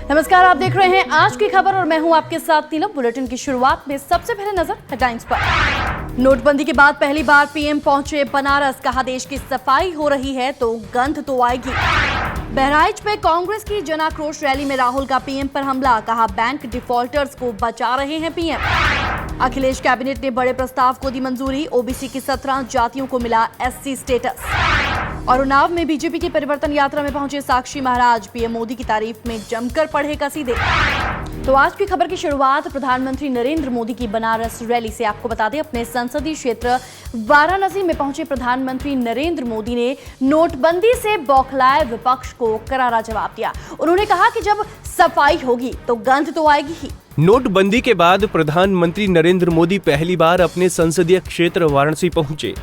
नमस्कार, आप देख रहे हैं आज की खबर और मैं हूं आपके साथ नीलम। बुलेटिन की शुरुआत में सबसे पहले नजर हेडलाइंस पर। नोटबंदी के बाद पहली बार पीएम पहुंचे बनारस, कहा देश की सफाई हो रही है तो गंध तो आएगी। बहराइच में कांग्रेस की जन आक्रोश रैली में राहुल का पीएम पर हमला, कहा बैंक डिफॉल्टर्स को बचा रहे हैं पीएम। अखिलेश कैबिनेट ने बड़े प्रस्ताव को दी मंजूरी, ओबीसी की 17 जातियों को मिला एससी स्टेटस। और उन्नाव में बीजेपी की परिवर्तन यात्रा में पहुंचे साक्षी महाराज, पीएम मोदी की तारीफ में जमकर पढ़े कसीदे। तो आज की खबर की शुरुआत प्रधानमंत्री नरेंद्र मोदी की बनारस रैली से। आपको बता दें, अपने संसदीय क्षेत्र वाराणसी में पहुंचे प्रधानमंत्री नरेंद्र मोदी ने नोटबंदी से बौखलाए विपक्ष को करारा जवाब दिया। उन्होंने कहा कि जब सफाई होगी तो गंध तो आएगी ही। नोटबंदी के बाद प्रधानमंत्री नरेंद्र मोदी पहली बार अपने संसदीय क्षेत्र वाराणसी पहुंचे।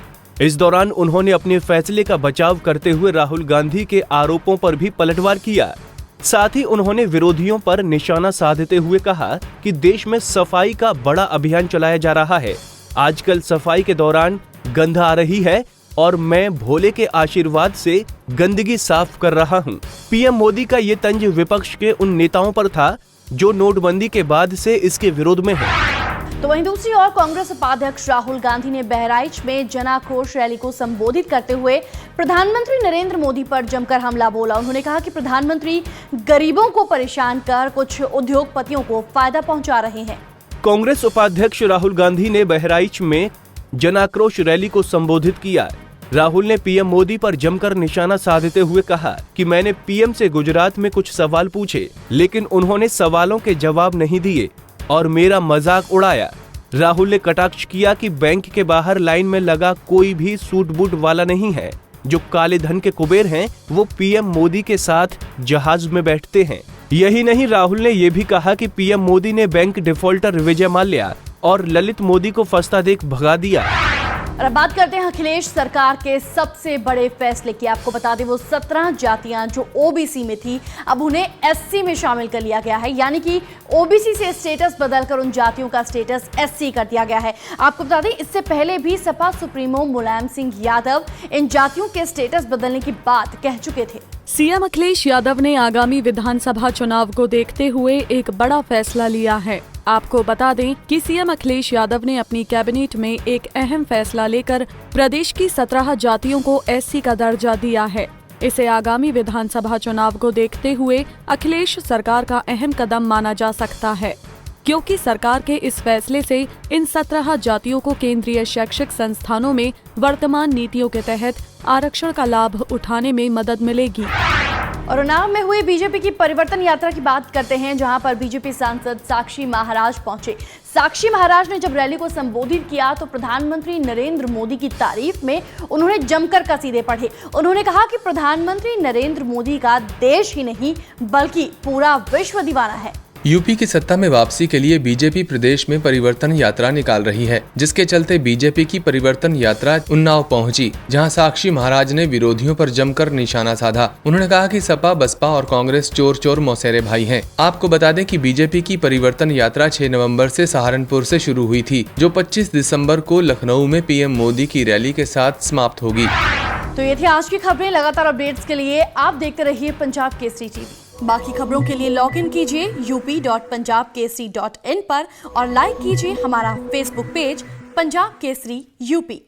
इस दौरान उन्होंने अपने फैसले का बचाव करते हुए राहुल गांधी के आरोपों पर भी पलटवार किया। साथ ही उन्होंने विरोधियों पर निशाना साधते हुए कहा कि देश में सफाई का बड़ा अभियान चलाया जा रहा है। आजकल सफाई के दौरान गंध आ रही है और मैं भोले के आशीर्वाद से गंदगी साफ कर रहा हूं। पीएम मोदी का ये तंज विपक्ष के उन नेताओं पर था जो नोटबंदी के बाद से इसके विरोध में है। तो वहीं दूसरी ओर कांग्रेस उपाध्यक्ष राहुल गांधी ने बहराइच में जन आक्रोश रैली को संबोधित करते हुए प्रधानमंत्री नरेंद्र मोदी पर जमकर हमला बोला। उन्होंने कहा कि प्रधानमंत्री गरीबों को परेशान कर कुछ उद्योगपतियों को फायदा पहुंचा रहे हैं। कांग्रेस उपाध्यक्ष राहुल गांधी ने बहराइच में जन आक्रोश रैली को संबोधित किया। राहुल ने पीएम मोदी पर जमकर निशाना साधते हुए कहा कि मैंने पीएम से गुजरात में कुछ सवाल पूछे, लेकिन उन्होंने सवालों के जवाब नहीं दिए और मेरा मजाक उड़ाया। राहुल ने कटाक्ष किया कि बैंक के बाहर लाइन में लगा कोई भी सूट बूट वाला नहीं है। जो काले धन के कुबेर हैं वो पीएम मोदी के साथ जहाज में बैठते हैं। यही नहीं, राहुल ने ये भी कहा कि पीएम मोदी ने बैंक डिफॉल्टर विजय माल्या और ललित मोदी को फंसता देख भगा दिया। और अब बात करते हैं अखिलेश सरकार के सबसे बड़े फैसले की। आपको बता दें, वो 17 जातियां जो ओबीसी में थी अब उन्हें एससी में शामिल कर लिया गया है, यानी कि ओबीसी से स्टेटस बदलकर उन जातियों का स्टेटस एससी कर दिया गया है। आपको बता दें, इससे पहले भी सपा सुप्रीमो मुलायम सिंह यादव इन जातियों के स्टेटस बदलने की बात कह चुके थे। सीएम अखिलेश यादव ने आगामी विधानसभा चुनाव को देखते हुए एक बड़ा फैसला लिया है। आपको बता दें कि सीएम अखिलेश यादव ने अपनी कैबिनेट में एक अहम फैसला लेकर प्रदेश की 17 जातियों को एससी का दर्जा दिया है। इसे आगामी विधानसभा चुनाव को देखते हुए अखिलेश सरकार का अहम कदम माना जा सकता है, क्योंकि सरकार के इस फैसले से इन 17 जातियों को केंद्रीय शैक्षिक संस्थानों में वर्तमान नीतियों के तहत आरक्षण का लाभ उठाने में मदद मिलेगी। और उन्नाव में हुई बीजेपी की परिवर्तन यात्रा की बात करते हैं, जहां पर बीजेपी सांसद साक्षी महाराज पहुंचे। साक्षी महाराज ने जब रैली को संबोधित किया तो प्रधानमंत्री नरेंद्र मोदी की तारीफ में उन्होंने जमकर कसीदे पढ़े। उन्होंने कहा कि प्रधानमंत्री नरेंद्र मोदी का देश ही नहीं बल्कि पूरा विश्व दीवाना है। यूपी की सत्ता में वापसी के लिए बीजेपी प्रदेश में परिवर्तन यात्रा निकाल रही है, जिसके चलते बीजेपी की परिवर्तन यात्रा उन्नाव पहुंची, जहां साक्षी महाराज ने विरोधियों पर जमकर निशाना साधा। उन्होंने कहा कि सपा, बसपा और कांग्रेस चोर चोर मौसेरे भाई हैं। आपको बता दें कि बीजेपी की परिवर्तन यात्रा 6 नवम्बर से सहारनपुर से शुरू हुई थी, जो 25 दिसम्बर को लखनऊ में पीएम मोदी की रैली के साथ समाप्त होगी। तो ये थी आज की खबरें। लगातार अपडेट्स के लिए आप देखते रहिए पंजाब केसरी टीवी। बाकी खबरों के लिए लॉग इन कीजिए up.punjabkesri.in पर और लाइक कीजिए हमारा Facebook page Punjab Kesari UP.